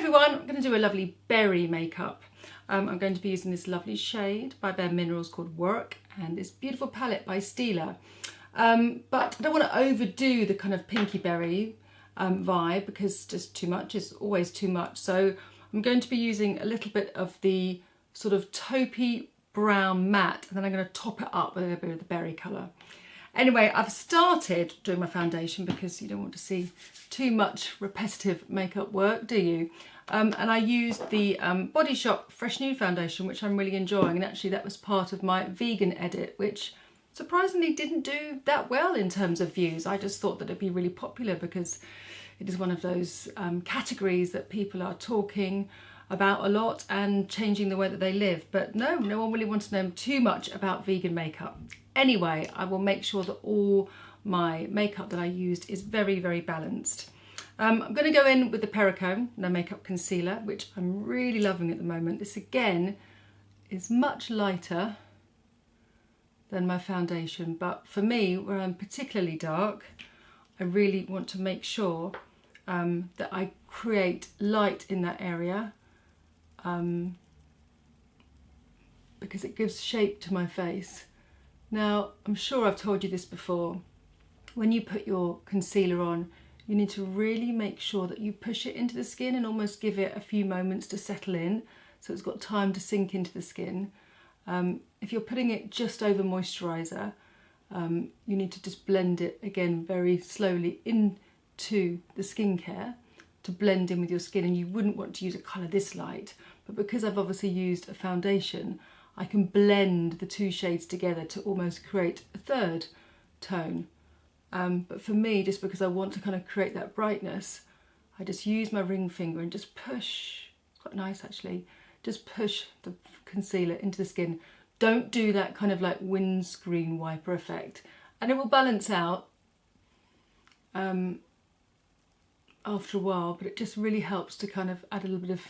everyone, I'm going to do a lovely berry makeup. I'm going to be using this lovely shade by Bare Minerals called Werk and this beautiful palette by Stila. But I don't want to overdo the kind of pinky berry vibe because just too much is always too much. So I'm going to be using a little bit of the sort of taupey brown matte, and then I'm going to top it up with a bit of the berry colour. Anyway, I've started doing my foundation because you don't want to see too much repetitive makeup work, do you? And I used the Body Shop Fresh Nude foundation, which I'm really enjoying. And actually that was part of my vegan edit, which surprisingly didn't do that well in terms of views. I just thought that it'd be really popular because it is one of those categories that people are talking about a lot and changing the way that they live. But no one really wants to know too much about vegan makeup. Anyway, I will make sure that all my makeup that I used is very, very balanced. I'm going to go in with the Perricone No Makeup Concealer, which I'm really loving at the moment. This again is much lighter than my foundation, but for me, where I'm particularly dark, I really want to make sure that I create light in that area because it gives shape to my face. Now, I'm sure I've told you this before, when you put your concealer on, you need to really make sure that you push it into the skin and almost give it a few moments to settle in so it's got time to sink into the skin. If you're putting it just over moisturiser, you need to just blend it again very slowly into the skincare to blend in with your skin, and you wouldn't want to use a colour this light, but because I've obviously used a foundation, I can blend the two shades together to almost create a third tone. But for me, just because I want to kind of create that brightness, I just use my ring finger and just push, it's quite nice actually, just push the concealer into the skin. Don't do that kind of like windscreen wiper effect, and it will balance out after a while, but it just really helps to kind of add a little bit of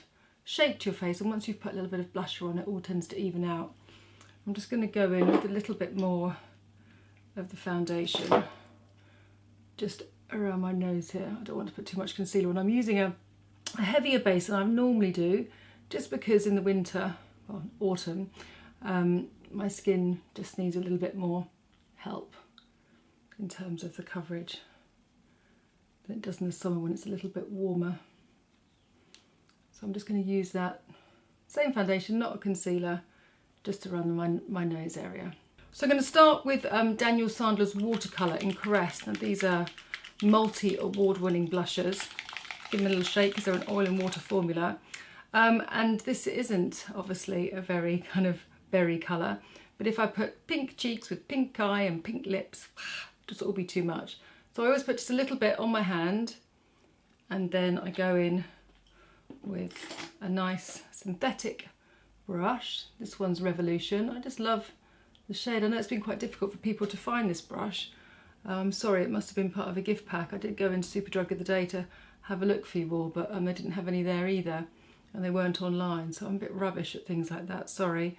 shape to your face, and once you've put a little bit of blusher on, it all tends to even out. I'm just going to go in with a little bit more of the foundation just around my nose here. I don't want to put too much concealer on. I'm using a heavier base than I normally do, just because in the winter, well, autumn, my skin just needs a little bit more help in terms of the coverage than it does in the summer when it's a little bit warmer. So I'm just going to use that same foundation, not a concealer, just around my nose area. So I'm going to start with Daniel Sandler's Watercolour in Caress. Now these are multi-award-winning blushers. Give them a little shake because they're an oil and water formula. And this isn't obviously a very kind of berry colour, but if I put pink cheeks with pink eye and pink lips, just all be too much. So I always put just a little bit on my hand, and then I go in with a nice synthetic brush. This one's Revolution. I just love the shade. I know it's been quite difficult for people to find this brush. I'm sorry, it must have been part of a gift pack. I did go into Superdrug the other day to have a look for you all, but they didn't have any there either, and they weren't online, so I'm a bit rubbish at things like that, sorry.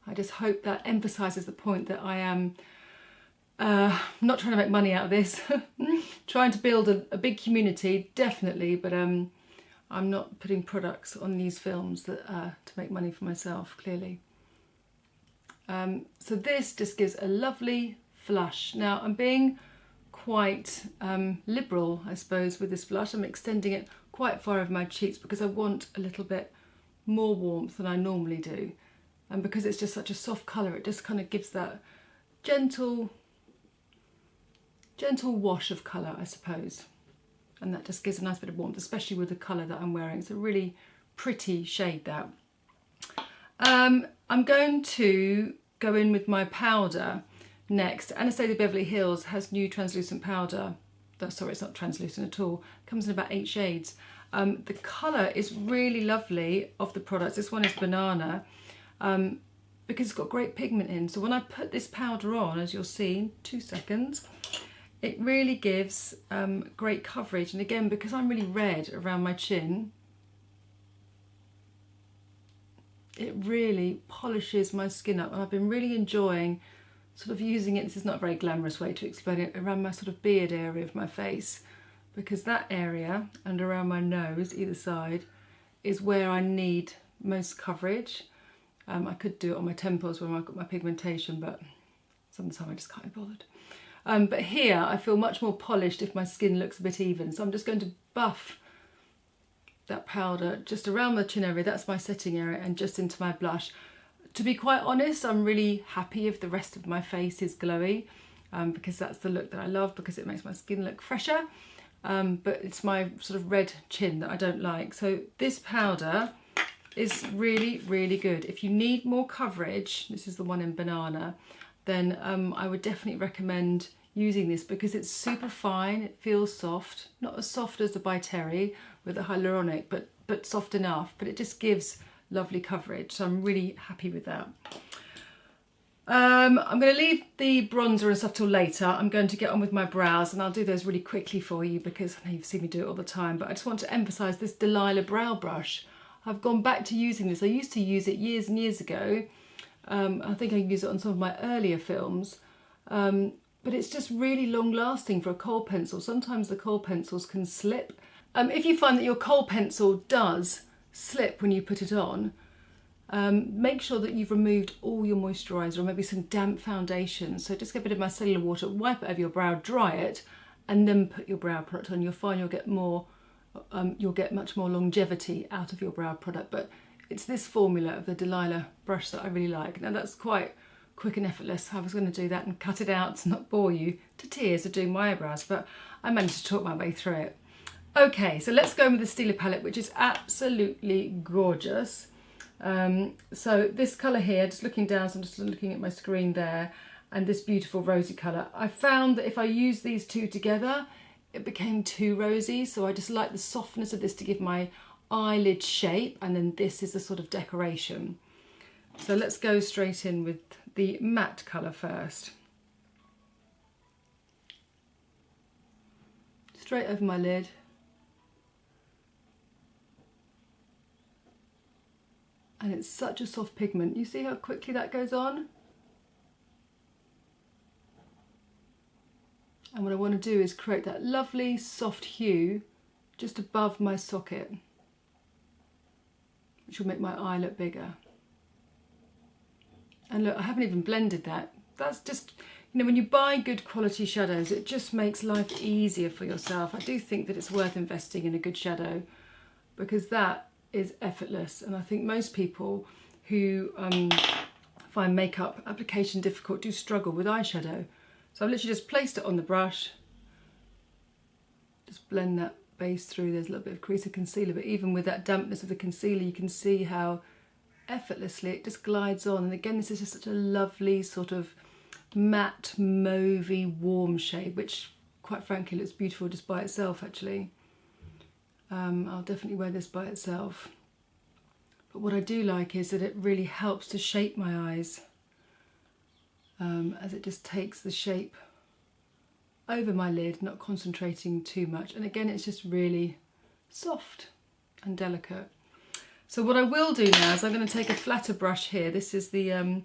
I just hope that emphasises the point that I am not trying to make money out of this, trying to build a big community, definitely, but I'm not putting products on these films that to make money for myself, clearly. So this just gives a lovely flush. Now I'm being quite liberal, I suppose, with this blush. I'm extending it quite far over my cheeks because I want a little bit more warmth than I normally do. And because it's just such a soft colour, it just kind of gives that gentle wash of colour, I suppose. And that just gives a nice bit of warmth, especially with the colour that I'm wearing. It's a really pretty shade, that. I'm going to go in with my powder next. Anastasia Beverly Hills has new translucent powder. Sorry, it's not translucent at all. It comes in about 8 shades. The colour is really lovely of the products. This one is Banana, because it's got great pigment in. So when I put this powder on, as you'll see in 2 seconds, it really gives great coverage. And again, because I'm really red around my chin, it really polishes my skin up. And I've been really enjoying sort of using it, this is not a very glamorous way to explain it, around my sort of beard area of my face, because that area and around my nose, either side, is where I need most coverage. I could do it on my temples where I've got my pigmentation, but sometimes I just can't be bothered. But here I feel much more polished if my skin looks a bit even. So I'm just going to buff that powder just around the chin area, that's my setting area, and just into my blush. To be quite honest, I'm really happy if the rest of my face is glowy, because that's the look that I love, because it makes my skin look fresher. But it's my sort of red chin that I don't like. So this powder is really, really good. If you need more coverage, this is the one in Banana, then I would definitely recommend using this, because it's super fine, it feels soft, not as soft as the By Terry with the hyaluronic, but soft enough, but it just gives lovely coverage, so I'm really happy with that. I'm going to leave the bronzer and stuff till later. I'm going to get on with my brows, and I'll do those really quickly for you because I know you've seen me do it all the time, but I just want to emphasise this Delilah brow brush. I've gone back to using this. I used to use it years and years ago. I think I use it on some of my earlier films, but it's just really long lasting for a kohl pencil. Sometimes the kohl pencils can slip. If you find that your kohl pencil does slip when you put it on, make sure that you've removed all your moisturiser or maybe some damp foundation. So just get a bit of micellar water, wipe it over your brow, dry it, and then put your brow product on. You'll find you'll get much more longevity out of your brow product. But it's this formula of the Delilah brush that I really like. Now that's quite quick and effortless. I was going to do that and cut it out to not bore you to tears of doing my eyebrows, but I managed to talk my way through it. Okay, so let's go in with the Stila palette, which is absolutely gorgeous. So this colour here, just looking down, so I'm just looking at my screen there, and this beautiful rosy colour. I found that if I use these two together, it became too rosy, so I just like the softness of this to give my eyelid shape, and then this is a sort of decoration. So let's go straight in with the matte colour first. Straight over my lid. And it's such a soft pigment. You see how quickly that goes on? And what I want to do is create that lovely soft hue just above my socket, which will make my eye look bigger. And look, I haven't even blended that. That's just, you know, when you buy good quality shadows, it just makes life easier for yourself. I do think that it's worth investing in a good shadow, because that is effortless. And I think most people who find makeup application difficult do struggle with eyeshadow. So I've literally just placed it on the brush, just blend that base through. There's a little bit of crease of concealer, but even with that dampness of the concealer, you can see how effortlessly it just glides on. And again, this is just such a lovely sort of matte, mauvey, warm shade, which quite frankly looks beautiful just by itself actually. I'll definitely wear this by itself. But what I do like is that it really helps to shape my eyes, as it just takes the shape over my lid, not concentrating too much. And again, it's just really soft and delicate. So what I will do now is I'm going to take a flatter brush here. This is the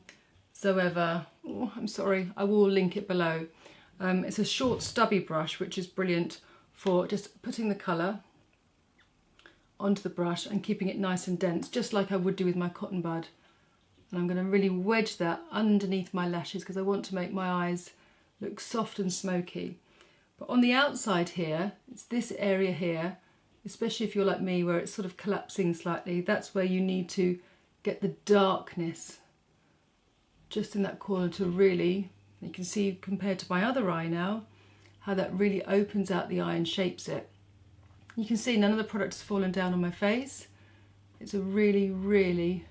Zoeva, oh, I'm sorry, I will link it below. It's a short stubby brush, which is brilliant for just putting the colour onto the brush and keeping it nice and dense, just like I would do with my cotton bud. And I'm going to really wedge that underneath my lashes because I want to make my eyes look soft and smoky. But on the outside here, it's this area here, especially if you're like me where it's sort of collapsing slightly, that's where you need to get the darkness just in that corner to really, you can see compared to my other eye now, how that really opens out the eye and shapes it. You can see none of the product has fallen down on my face. It's a really, really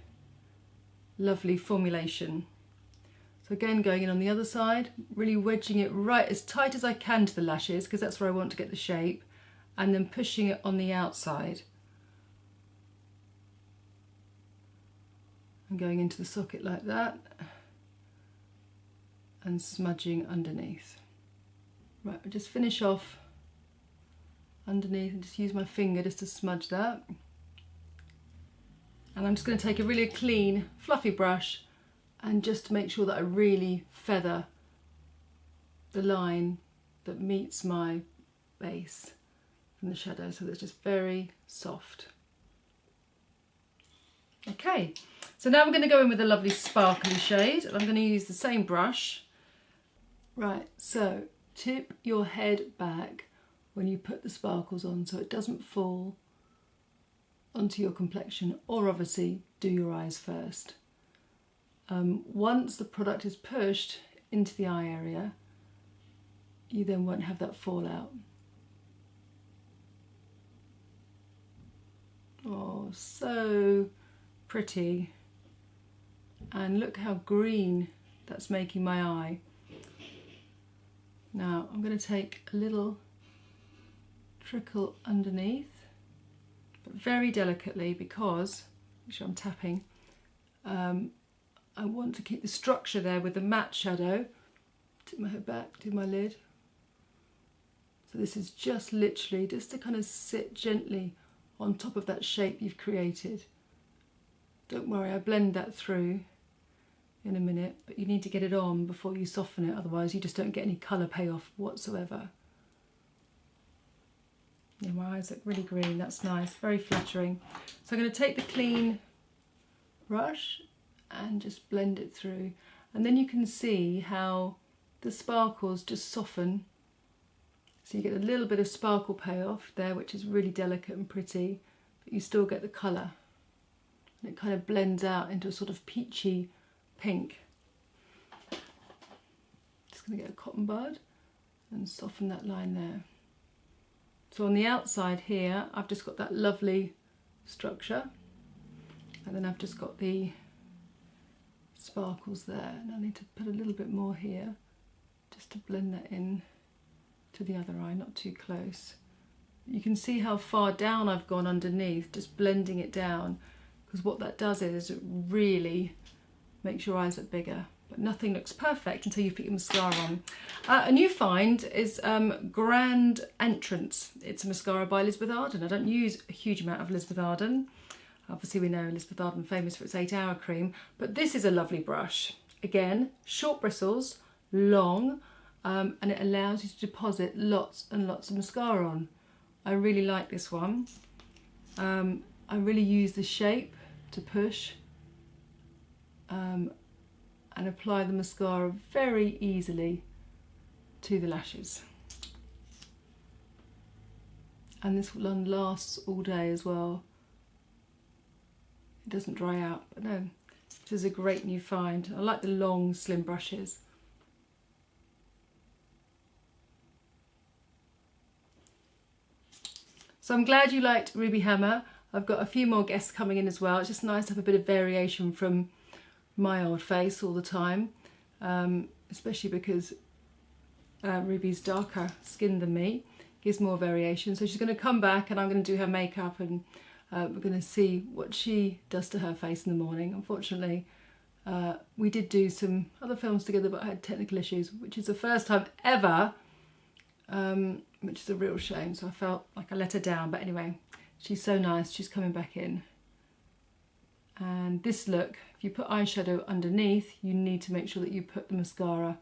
lovely formulation. So again, going in on the other side, really wedging it right as tight as I can to the lashes, because that's where I want to get the shape, and then pushing it on the outside. And going into the socket like that, and smudging underneath. Right, I'll just finish off underneath and just use my finger just to smudge that. And I'm just going to take a really clean, fluffy brush and just to make sure that I really feather the line that meets my base from the shadow, so that it's just very soft. Okay, so now we're going to go in with a lovely sparkly shade, and I'm going to use the same brush. Right, so tip your head back when you put the sparkles on so it doesn't fall onto your complexion, or obviously do your eyes first. Once the product is pushed into the eye area, you then won't have that fallout. Oh, so pretty. And look how green that's making my eye. Now I'm going to take a little trickle underneath, but very delicately, because, make sure I'm tapping, I want to keep the structure there with the matte shadow. Tip my head back, do my lid. So this is just literally just to kind of sit gently on top of that shape you've created. Don't worry, I blend that through in a minute, but you need to get it on before you soften it, otherwise you just don't get any colour payoff whatsoever. Yeah, my eyes look really green, that's nice, very flattering. So I'm going to take the clean brush and just blend it through, and then you can see how the sparkles just soften, so you get a little bit of sparkle payoff there, which is really delicate and pretty, but you still get the colour, and it kind of blends out into a sort of peachy pink. Just going to get a cotton bud and soften that line there. So on the outside here I've just got that lovely structure, and then I've just got the sparkles there, and I need to put a little bit more here just to blend that in to the other eye, not too close. You can see how far down I've gone underneath, just blending it down, because what that does is it really makes your eyes look bigger. But nothing looks perfect until you put your mascara on. A new find is Grand Entrance. It's a mascara by Elizabeth Arden. I don't use a huge amount of Elizabeth Arden. Obviously we know Elizabeth Arden famous for its 8-hour cream, but this is a lovely brush. Again, short bristles, long, and it allows you to deposit lots and lots of mascara on. I really like this one. I really use the shape to push and apply the mascara very easily to the lashes. And this one lasts all day as well. It doesn't dry out, but no, this is a great new find. I like the long, slim brushes. So I'm glad you liked Ruby Hammer. I've got a few more guests coming in as well. It's just nice to have a bit of variation from my old face all the time, especially because Ruby's darker skin than me, gives more variation. So she's going to come back and I'm going to do her makeup, and we're going to see what she does to her face in the morning. Unfortunately, we did do some other films together, but I had technical issues, which is the first time ever, which is a real shame. So I felt like I let her down, but anyway, she's so nice. She's coming back in. And this look, if you put eyeshadow underneath, you need to make sure that you put the mascara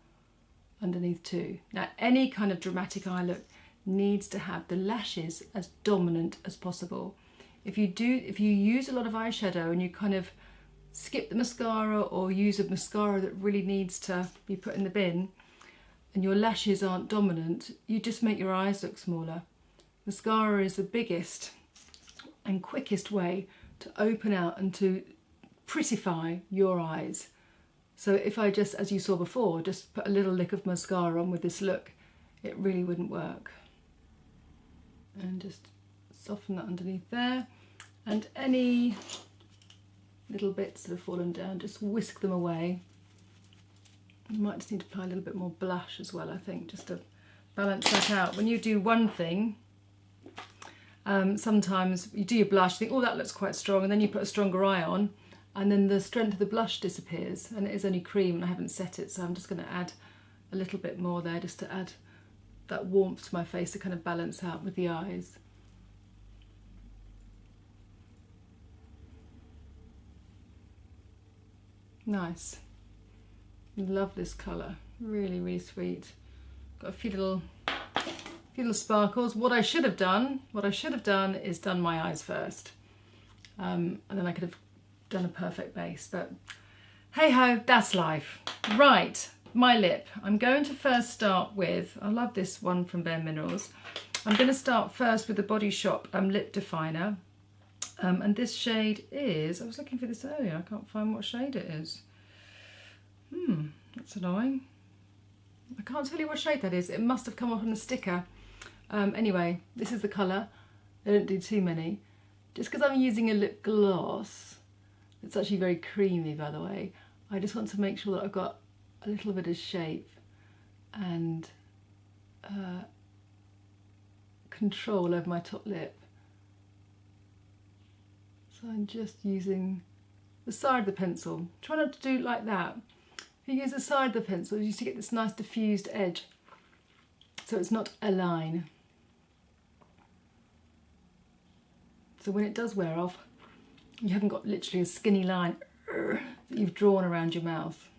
underneath too. Now, any kind of dramatic eye look needs to have the lashes as dominant as possible. If you use a lot of eyeshadow and you kind of skip the mascara, or use a mascara that really needs to be put in the bin, and your lashes aren't dominant, you just make your eyes look smaller. Mascara is the biggest and quickest way to open out and to prettify your eyes. So if I just, as you saw before, just put a little lick of mascara on with this look, it really wouldn't work. And just soften that underneath there, and any little bits that have fallen down, just whisk them away. You might just need to apply a little bit more blush as well, I think, just to balance that out. When you do one thing, sometimes you do your blush, you think, oh, that looks quite strong, and then you put a stronger eye on, and then the strength of the blush disappears, and it is only cream and I haven't set it, so I'm just going to add a little bit more there, just to add that warmth to my face to kind of balance out with the eyes. Nice. Love this colour, really, really sweet. Got a few little sparkles. What I should have done is done my eyes first, and then I could have done a perfect base, but hey ho, that's life. Right, my lip. I'm going to first start with, I love this one from Bare Minerals. I'm going to start first with the Body Shop lip definer. And this shade is, I was looking for this earlier, I can't find what shade it is. That's annoying. I can't tell you what shade that is. It must have come off on the sticker. Anyway, this is the colour. I don't do too many. Just because I'm using a lip gloss, it's actually very creamy, by the way. I just want to make sure that I've got a little bit of shape and control over my top lip. So I'm just using the side of the pencil. Try not to do it like that. If you use the side of the pencil, you used to get this nice diffused edge, so it's not a line. So when it does wear off, you haven't got literally a skinny line that you've drawn around your mouth.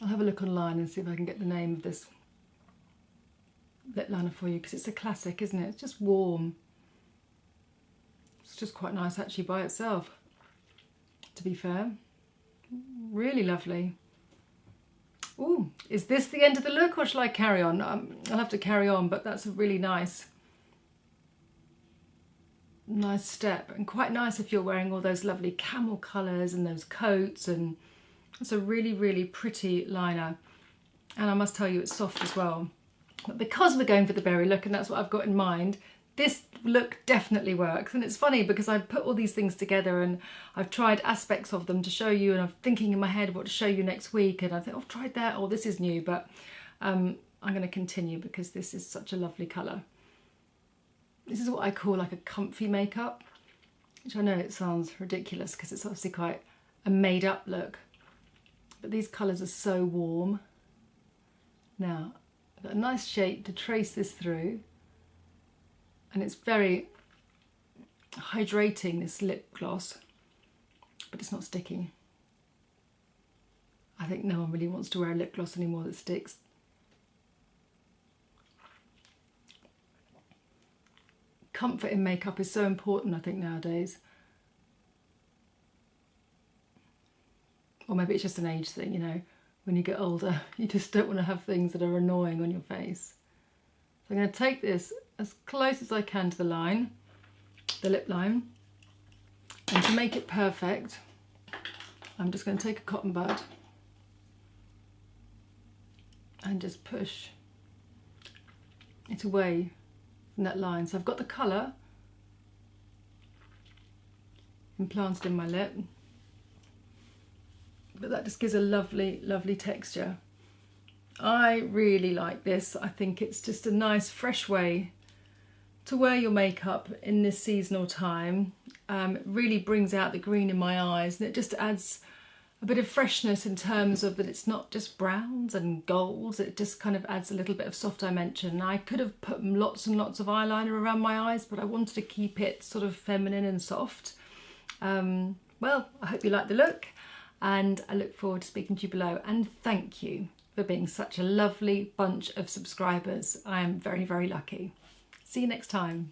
I'll have a look online and see if I can get the name of this lip liner for you, because it's a classic, isn't it? It's just warm. It's just quite nice actually by itself, to be fair. Really lovely. Ooh, is this the end of the look, or shall I carry on? I'll have to carry on, but that's a really nice step, and quite nice if you're wearing all those lovely camel colours and those coats, and it's a really, really pretty liner. And I must tell you, it's soft as well. But because we're going for the berry look, and that's what I've got in mind, this look definitely works. And it's funny because I've put all these things together and I've tried aspects of them to show you, and I'm thinking in my head what to show you next week, and I think, oh, I've tried that, or this is new, but I'm going to continue because this is such a lovely colour. This is what I call like a comfy makeup, which I know it sounds ridiculous because it's obviously quite a made up look, but these colours are so warm. Now, I've got a nice shape to trace this through, and it's very hydrating, this lip gloss, but it's not sticky. I think no one really wants to wear a lip gloss anymore that sticks. Comfort in makeup is so important, I think, nowadays. Or maybe it's just an age thing, you know. When you get older, you just don't want to have things that are annoying on your face. So I'm going to take this as close as I can to the line, the lip line, and to make it perfect, I'm just going to take a cotton bud and just push it away from that line. So I've got the colour implanted in my lip, but that just gives a lovely, lovely texture. I really like this. I think it's just a nice, fresh way to wear your makeup in this seasonal time. It really brings out the green in my eyes, and it just adds a bit of freshness in terms of that it's not just browns and golds. It just kind of adds a little bit of soft dimension. I could have put lots and lots of eyeliner around my eyes, but I wanted to keep it sort of feminine and soft. Well, I hope you like the look, and I look forward to speaking to you below, and thank you for being such a lovely bunch of subscribers. I am very, very lucky. See you next time.